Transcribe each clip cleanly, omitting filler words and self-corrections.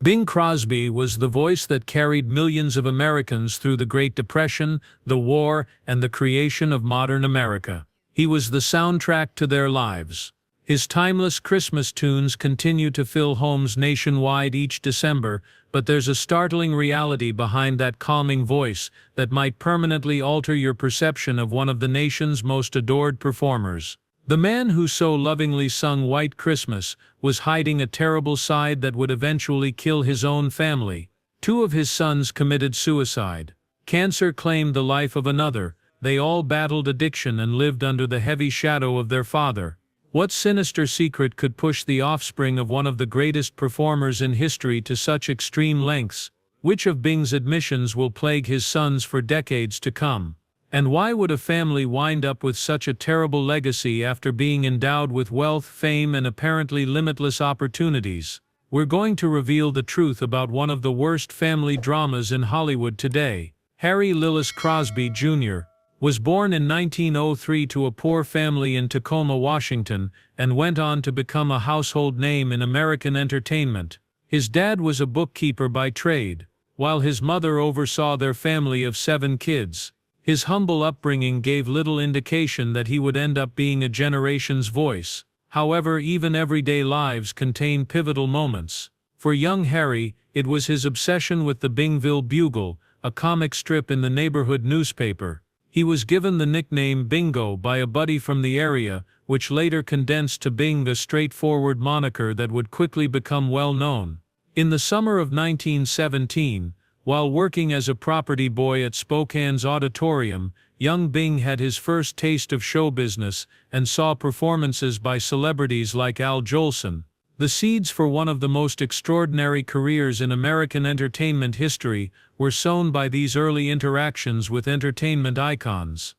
Bing Crosby was the voice that carried millions of Americans through the Great Depression, the war, and the creation of modern America. He was the soundtrack to their lives. His timeless Christmas tunes continue to fill homes nationwide each December, but there's a startling reality behind that calming voice that might permanently alter your perception of one of the nation's most adored performers. The man who so lovingly sung White Christmas was hiding a terrible side that would eventually kill his own family. Two of his sons committed suicide. Cancer claimed the life of another. They all battled addiction and lived under the heavy shadow of their father. What sinister secret could push the offspring of one of the greatest performers in history to such extreme lengths? Which of Bing's admissions will plague his sons for decades to come? And why would a family wind up with such a terrible legacy after being endowed with wealth, fame, and apparently limitless opportunities? We're going to reveal the truth about one of the worst family dramas in Hollywood today. Harry Lillis Crosby, Jr. was born in 1903 to a poor family in Tacoma, Washington, and went on to become a household name in American entertainment. His dad was a bookkeeper by trade, while his mother oversaw their family of 7 kids. His humble upbringing gave little indication that he would end up being a generation's voice. However, even everyday lives contain pivotal moments. For young Harry, it was his obsession with the Bingville Bugle, a comic strip in the neighborhood newspaper. He was given the nickname Bingo by a buddy from the area, which later condensed to Bing, a straightforward moniker that would quickly become well known. In the summer of 1917, while working as a property boy at Spokane's auditorium, young Bing had his first taste of show business and saw performances by celebrities like Al Jolson. The seeds for one of the most extraordinary careers in American entertainment history were sown by these early interactions with entertainment icons.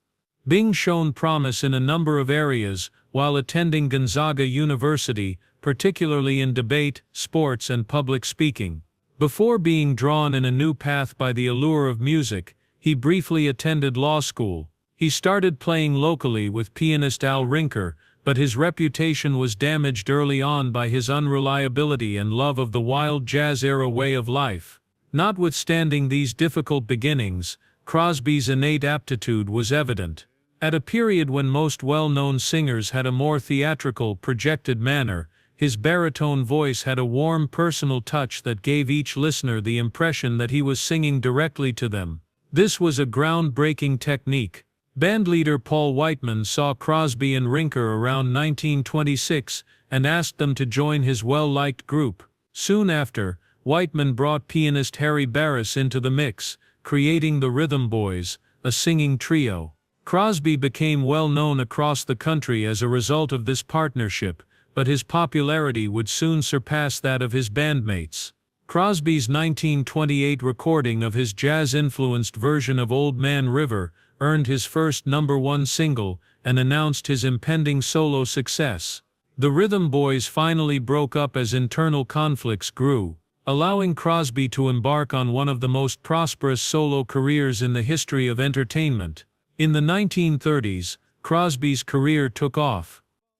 Bing showed promise in a number of areas while attending Gonzaga University, particularly in debate, sports, and public speaking. Before being drawn in a new path by the allure of music, he briefly attended law school. He started playing locally with pianist Al Rinker, but his reputation was damaged early on by his unreliability and love of the wild jazz-era way of life. Notwithstanding these difficult beginnings, Crosby's innate aptitude was evident. At a period when most well-known singers had a more theatrical, projected manner, his baritone voice had a warm personal touch that gave each listener the impression that he was singing directly to them. This was a groundbreaking technique. Bandleader Paul Whiteman saw Crosby and Rinker around 1926 and asked them to join his well-liked group. Soon after, Whiteman brought pianist Harry Barris into the mix, creating the Rhythm Boys, a singing trio. Crosby became well known across the country as a result of this partnership, but his popularity would soon surpass that of his bandmates. Crosby's 1928 recording of his jazz-influenced version of Old Man River earned his first #1 single and announced his impending solo success. The Rhythm Boys finally broke up as internal conflicts grew, allowing Crosby to embark on one of the most prosperous solo careers in the history of entertainment. In the 1930s, Crosby's career took off.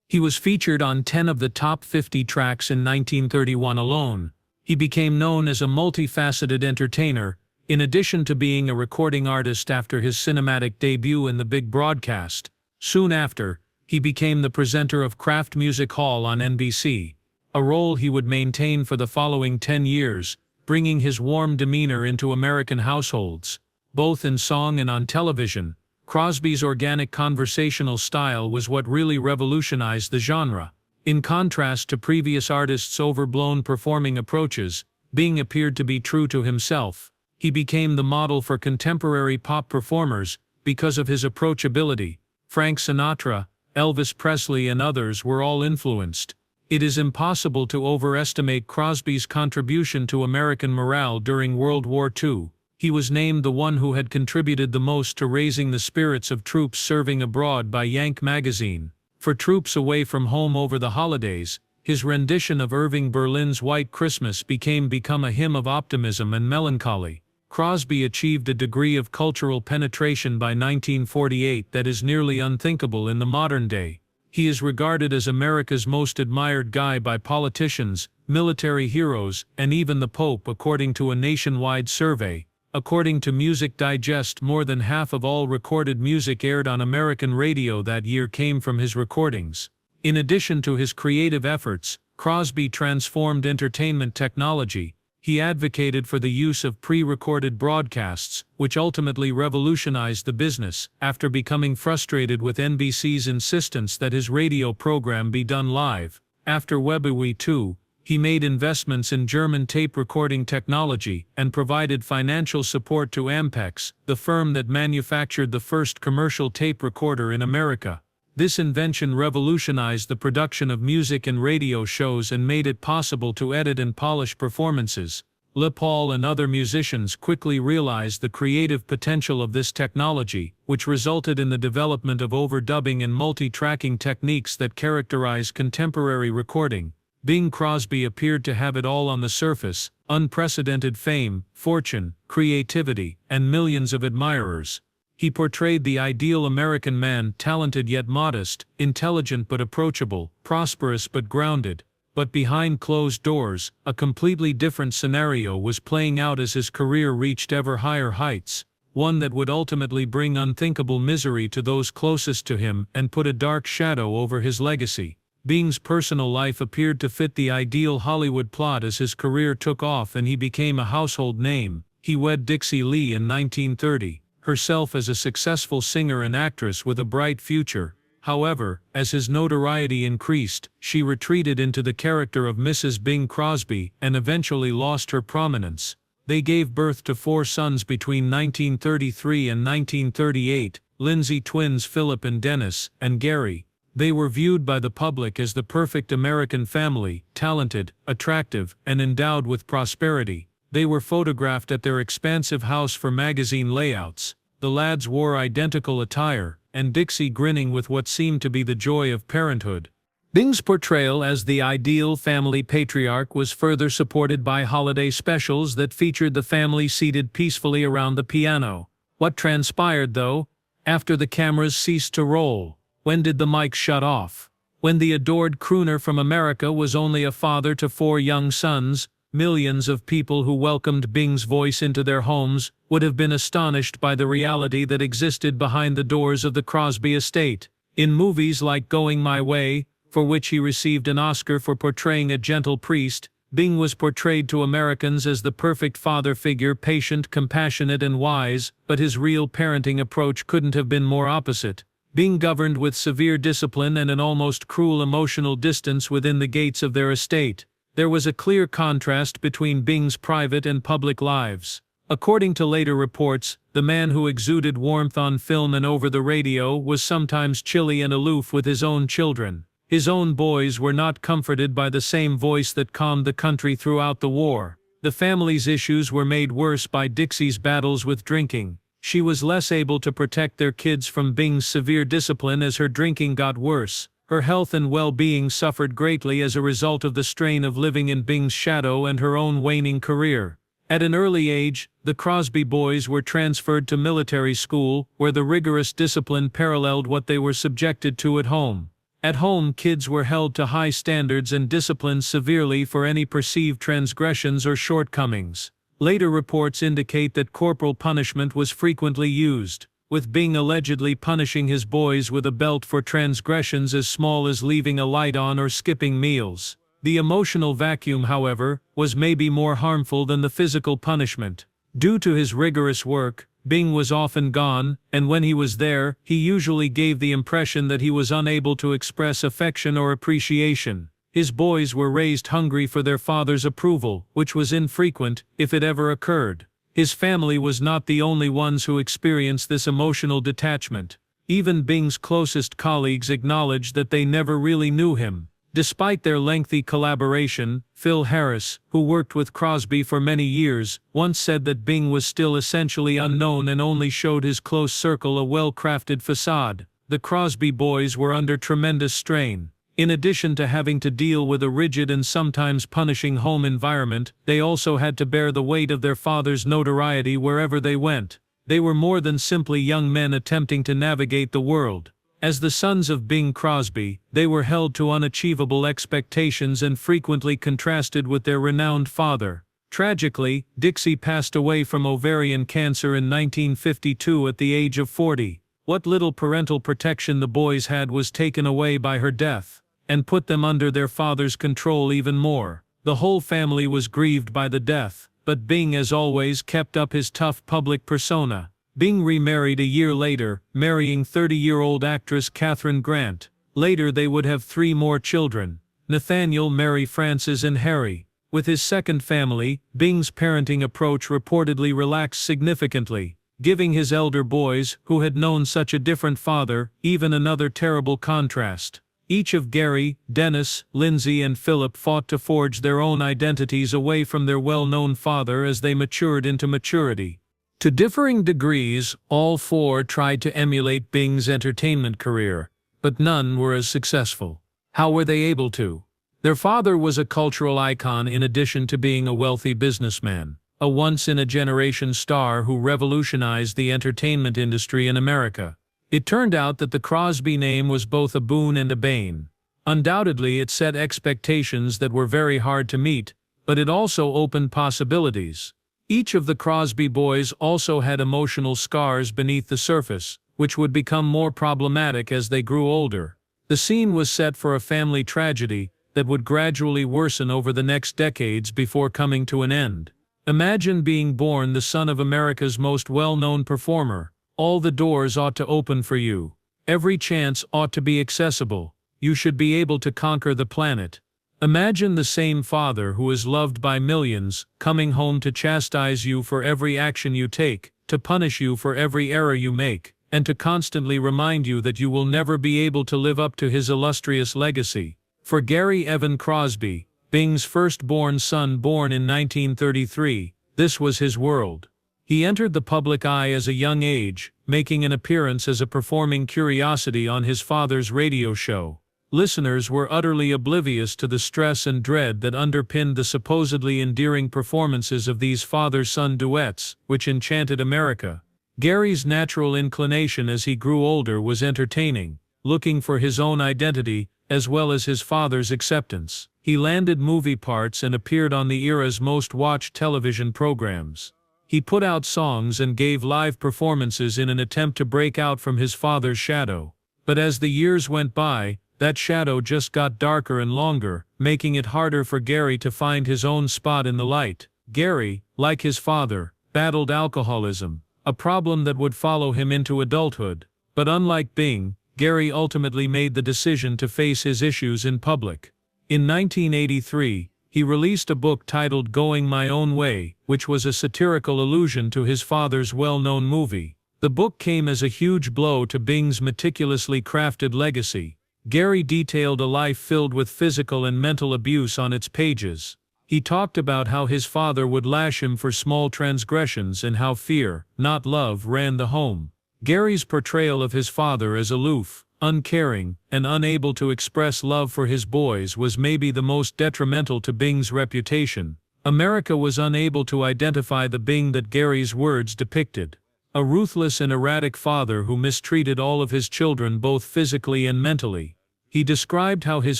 He was featured on 10 of the top 50 tracks in 1931 alone. He became known as a multifaceted entertainer, in addition to being a recording artist after his cinematic debut in the big broadcast. Soon after, he became the presenter of Kraft Music Hall on NBC, a role he would maintain for the following 10 years, bringing his warm demeanor into American households, both in song and on television. Crosby's organic conversational style was what really revolutionized the genre. In contrast to previous artists' overblown performing approaches, Bing appeared to be true to himself. He became the model for contemporary pop performers because of his approachability. Frank Sinatra, Elvis Presley, and others were all influenced. It is impossible to overestimate Crosby's contribution to American morale during World War II. He was named the one who had contributed the most to raising the spirits of troops serving abroad by Yank magazine. For troops away from home over the holidays, his rendition of Irving Berlin's White Christmas become a hymn of optimism and melancholy. Crosby achieved a degree of cultural penetration by 1948 that is nearly unthinkable in the modern day. He is regarded as America's most admired guy by politicians, military heroes, and even the Pope, according to a nationwide survey. According to Music Digest, more than half of all recorded music aired on American radio that year came from his recordings. In addition to his creative efforts, Crosby transformed entertainment technology. He advocated for the use of pre-recorded broadcasts, which ultimately revolutionized the business. After becoming frustrated with NBC's insistence that his radio program be done live, after Webuwi II, he made investments in German tape recording technology and provided financial support to Ampex, the firm that manufactured the first commercial tape recorder in America. This invention revolutionized the production of music and radio shows and made it possible to edit and polish performances. Les Paul and other musicians quickly realized the creative potential of this technology, which resulted in the development of overdubbing and multi-tracking techniques that characterize contemporary recording. Bing Crosby appeared to have it all on the surface: unprecedented fame, fortune, creativity, and millions of admirers. He portrayed the ideal American man, talented yet modest, intelligent but approachable, prosperous but grounded. But behind closed doors, a completely different scenario was playing out as his career reached ever higher heights, one that would ultimately bring unthinkable misery to those closest to him and put a dark shadow over his legacy. Bing's personal life appeared to fit the ideal Hollywood plot as his career took off and he became a household name. He wed Dixie Lee in 1930, herself as a successful singer and actress with a bright future. However, as his notoriety increased, she retreated into the character of Mrs. Bing Crosby and eventually lost her prominence. They gave birth to 4 sons between 1933 and 1938, Lindsay twins Philip and Dennis, and Gary. They were viewed by the public as the perfect American family, talented, attractive, and endowed with prosperity. They were photographed at their expansive house for magazine layouts. The lads wore identical attire, and Dixie grinning with what seemed to be the joy of parenthood. Bing's portrayal as the ideal family patriarch was further supported by holiday specials that featured the family seated peacefully around the piano. What transpired, though, after the cameras ceased to roll? When did the mic shut off? When the adored crooner from America was only a father to 4 young sons, millions of people who welcomed Bing's voice into their homes would have been astonished by the reality that existed behind the doors of the Crosby estate. In movies like Going My Way, for which he received an Oscar for portraying a gentle priest, Bing was portrayed to Americans as the perfect father figure, patient, compassionate, and wise, but his real parenting approach couldn't have been more opposite. Being governed with severe discipline and an almost cruel emotional distance within the gates of their estate. There was a clear contrast between Bing's private and public lives. According to later reports, the man who exuded warmth on film and over the radio was sometimes chilly and aloof with his own children. His own boys were not comforted by the same voice that calmed the country throughout the war. The family's issues were made worse by Dixie's battles with drinking. She was less able to protect their kids from Bing's severe discipline as her drinking got worse. Her health and well-being suffered greatly as a result of the strain of living in Bing's shadow and her own waning career. At an early age, the Crosby boys were transferred to military school, where the rigorous discipline paralleled what they were subjected to at home. At home, kids were held to high standards and disciplined severely for any perceived transgressions or shortcomings. Later reports indicate that corporal punishment was frequently used, with Bing allegedly punishing his boys with a belt for transgressions as small as leaving a light on or skipping meals. The emotional vacuum, however, was maybe more harmful than the physical punishment. Due to his rigorous work, Bing was often gone, and when he was there, he usually gave the impression that he was unable to express affection or appreciation. His boys were raised hungry for their father's approval, which was infrequent, if it ever occurred. His family was not the only ones who experienced this emotional detachment. Even Bing's closest colleagues acknowledged that they never really knew him. Despite their lengthy collaboration, Phil Harris, who worked with Crosby for many years, once said that Bing was still essentially unknown and only showed his close circle a well-crafted facade. The Crosby boys were under tremendous strain. In addition to having to deal with a rigid and sometimes punishing home environment, they also had to bear the weight of their father's notoriety wherever they went. They were more than simply young men attempting to navigate the world. As the sons of Bing Crosby, they were held to unachievable expectations and frequently contrasted with their renowned father. Tragically, Dixie passed away from ovarian cancer in 1952 at the age of 40. What little parental protection the boys had was taken away by her death, and put them under their father's control even more. The whole family was grieved by the death, but Bing, as always, kept up his tough public persona. Bing remarried a year later, marrying 30-year-old actress Kathryn Grant. Later they would have 3 more children: Nathaniel, Mary Frances, and Harry. With his second family, Bing's parenting approach reportedly relaxed significantly, giving his elder boys, who had known such a different father, even another terrible contrast. Each of Gary, Dennis, Lindsay, and Philip fought to forge their own identities away from their well-known father as they matured into maturity. To differing degrees, all 4 tried to emulate Bing's entertainment career, but none were as successful. How were they able to? Their father was a cultural icon in addition to being a wealthy businessman, a once-in-a-generation star who revolutionized the entertainment industry in America. It turned out that the Crosby name was both a boon and a bane. Undoubtedly, it set expectations that were very hard to meet, but it also opened possibilities. Each of the Crosby boys also had emotional scars beneath the surface, which would become more problematic as they grew older. The scene was set for a family tragedy that would gradually worsen over the next decades before coming to an end. Imagine being born the son of America's most well-known performer. All the doors ought to open for you. Every chance ought to be accessible. You should be able to conquer the planet. Imagine the same father who is loved by millions, coming home to chastise you for every action you take, to punish you for every error you make, and to constantly remind you that you will never be able to live up to his illustrious legacy. For Gary Evan Crosby, Bing's firstborn son born in 1933, this was his world. He entered the public eye as a young age, making an appearance as a performing curiosity on his father's radio show. Listeners were utterly oblivious to the stress and dread that underpinned the supposedly endearing performances of these father-son duets, which enchanted America. Gary's natural inclination as he grew older was entertaining, looking for his own identity, as well as his father's acceptance. He landed movie parts and appeared on the era's most watched television programs. He put out songs and gave live performances in an attempt to break out from his father's shadow. But as the years went by, that shadow just got darker and longer, making it harder for Gary to find his own spot in the light. Gary, like his father, battled alcoholism, a problem that would follow him into adulthood. But unlike Bing, Gary ultimately made the decision to face his issues in public. In 1983, he released a book titled Going My Own Way, which was a satirical allusion to his father's well-known movie. The book came as a huge blow to Bing's meticulously crafted legacy. Gary detailed a life filled with physical and mental abuse on its pages. He talked about how his father would lash him for small transgressions and how fear, not love, ran the home. Gary's portrayal of his father as aloof, uncaring, and unable to express love for his boys was maybe the most detrimental to Bing's reputation. America was unable to identify the Bing that Gary's words depicted. A ruthless and erratic father who mistreated all of his children both physically and mentally. He described how his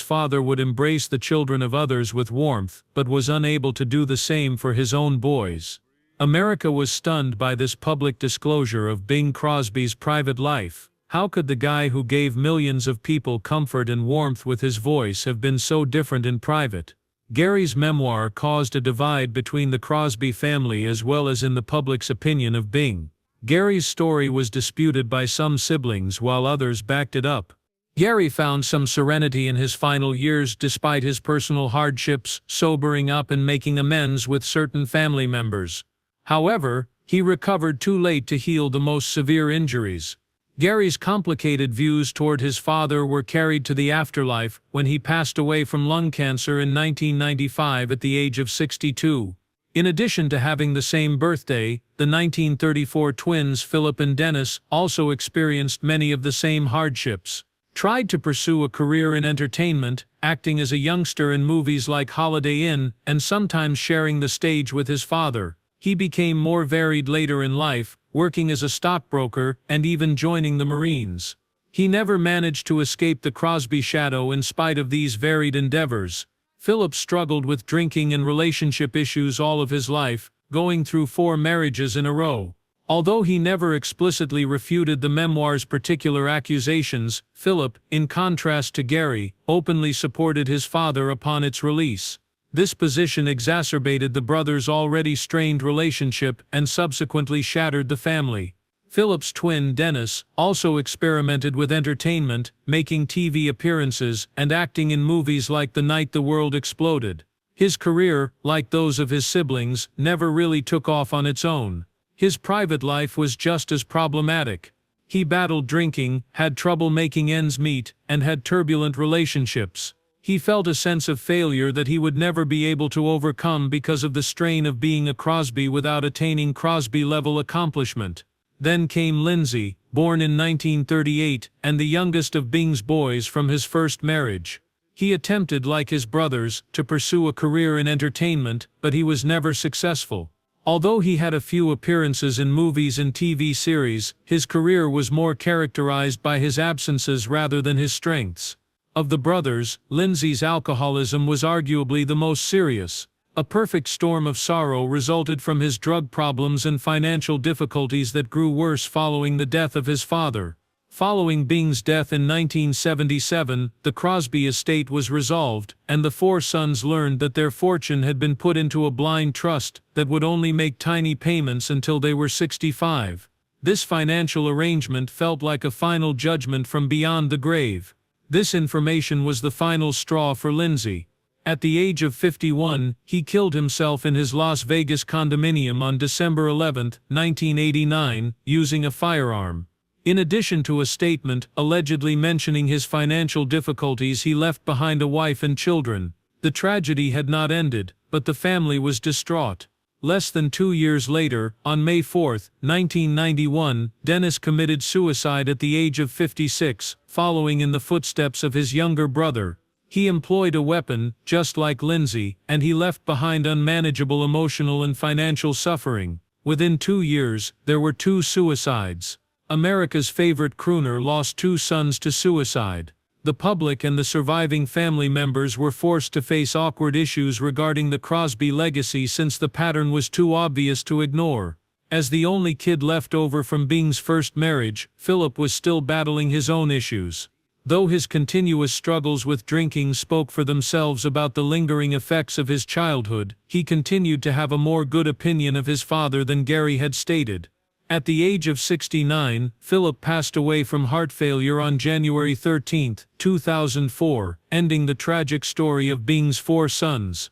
father would embrace the children of others with warmth, but was unable to do the same for his own boys. America was stunned by this public disclosure of Bing Crosby's private life. How could the guy who gave millions of people comfort and warmth with his voice have been so different in private? Gary's memoir caused a divide between the Crosby family as well as in the public's opinion of Bing. Gary's story was disputed by some siblings while others backed it up. Gary found some serenity in his final years despite his personal hardships, sobering up and making amends with certain family members. However, he recovered too late to heal the most severe injuries. Gary's complicated views toward his father were carried to the afterlife when he passed away from lung cancer in 1995 at the age of 62. In addition to having the same birthday, the 1934 twins Philip and Dennis also experienced many of the same hardships. Tried to pursue a career in entertainment, acting as a youngster in movies like Holiday Inn, and sometimes sharing the stage with his father. He became more varied later in life, working as a stockbroker and even joining the Marines. He never managed to escape the Crosby shadow in spite of these varied endeavors. Philip struggled with drinking and relationship issues all of his life, going through 4 marriages in a row. Although he never explicitly refuted the memoir's particular accusations, Philip, in contrast to Gary, openly supported his father upon its release. This position exacerbated the brothers' already strained relationship and subsequently shattered the family. Philip's twin, Dennis, also experimented with entertainment, making TV appearances and acting in movies like The Night the World Exploded. His career, like those of his siblings, never really took off on its own. His private life was just as problematic. He battled drinking, had trouble making ends meet, and had turbulent relationships. He felt a sense of failure that he would never be able to overcome because of the strain of being a Crosby without attaining Crosby-level accomplishment. Then came Lindsay, born in 1938, and the youngest of Bing's boys from his first marriage. He attempted, like his brothers, to pursue a career in entertainment, but he was never successful. Although he had a few appearances in movies and TV series, his career was more characterized by his absences rather than his strengths. Of the brothers, Lindsay's alcoholism was arguably the most serious. A perfect storm of sorrow resulted from his drug problems and financial difficulties that grew worse following the death of his father. Following Bing's death in 1977, the Crosby estate was resolved, and the 4 sons learned that their fortune had been put into a blind trust that would only make tiny payments until they were 65. This financial arrangement felt like a final judgment from beyond the grave. This information was the final straw for Lindsay. At the age of 51, he killed himself in his Las Vegas condominium on December 11, 1989, using a firearm. In addition to a statement allegedly mentioning his financial difficulties, he left behind a wife and children. The tragedy had not ended, but the family was distraught. Less than 2 years later, on May 4, 1991, Dennis committed suicide at the age of 56, following in the footsteps of his younger brother. He employed a weapon, just like Lindsay, and he left behind unmanageable emotional and financial suffering. Within 2 years, there were 2 suicides. America's favorite crooner lost 2 sons to suicide. The public and the surviving family members were forced to face awkward issues regarding the Crosby legacy since the pattern was too obvious to ignore. As the only kid left over from Bing's first marriage, Philip was still battling his own issues. Though his continuous struggles with drinking spoke for themselves about the lingering effects of his childhood, he continued to have a more good opinion of his father than Gary had stated. At the age of 69, Philip passed away from heart failure on January 13, 2004, ending the tragic story of Bing's 4 sons.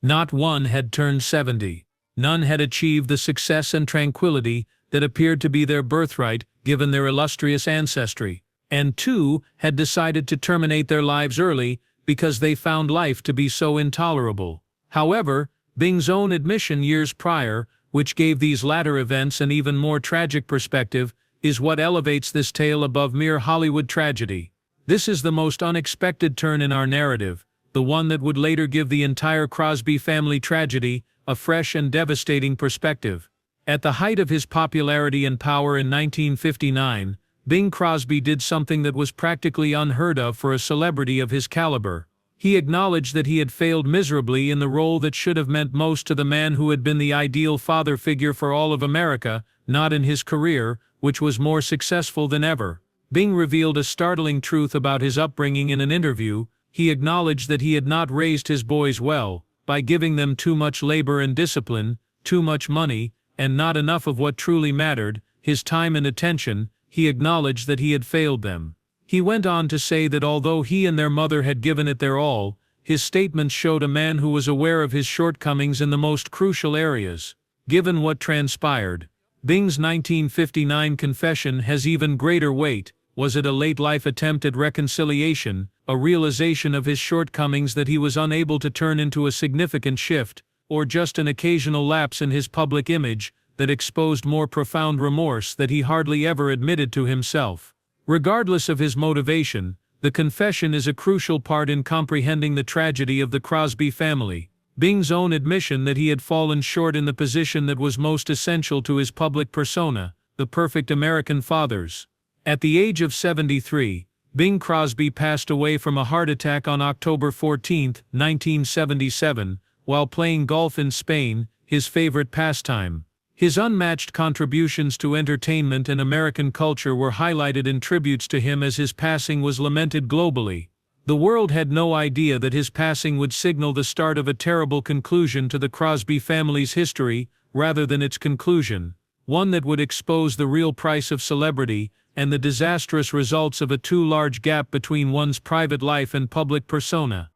Not one had turned 70. None had achieved the success and tranquility that appeared to be their birthright given their illustrious ancestry. And 2 had decided to terminate their lives early because they found life to be so intolerable. However, Bing's own admission years prior, which gave these latter events an even more tragic perspective, is what elevates this tale above mere Hollywood tragedy. This is the most unexpected turn in our narrative, the one that would later give the entire Crosby family tragedy a fresh and devastating perspective. At the height of his popularity and power in 1959, Bing Crosby did something that was practically unheard of for a celebrity of his caliber. He acknowledged that he had failed miserably in the role that should have meant most to the man who had been the ideal father figure for all of America, not in his career, which was more successful than ever. Bing revealed a startling truth about his upbringing in an interview. He acknowledged that he had not raised his boys well, by giving them too much labor and discipline, too much money, and not enough of what truly mattered, his time and attention. He acknowledged that he had failed them. He went on to say that although he and their mother had given it their all, his statements showed a man who was aware of his shortcomings in the most crucial areas. Given what transpired, Bing's 1959 confession has even greater weight. Was it a late-life attempt at reconciliation, a realization of his shortcomings that he was unable to turn into a significant shift, or just an occasional lapse in his public image that exposed more profound remorse that he hardly ever admitted to himself? Regardless of his motivation, the confession is a crucial part in comprehending the tragedy of the Crosby family. Bing's own admission that he had fallen short in the position that was most essential to his public persona, the perfect American fathers. At the age of 73, Bing Crosby passed away from a heart attack on October 14, 1977, while playing golf in Spain, his favorite pastime. His unmatched contributions to entertainment and American culture were highlighted in tributes to him as his passing was lamented globally. The world had no idea that his passing would signal the start of a terrible conclusion to the Crosby family's history, rather than its conclusion, one that would expose the real price of celebrity and the disastrous results of a too large gap between one's private life and public persona.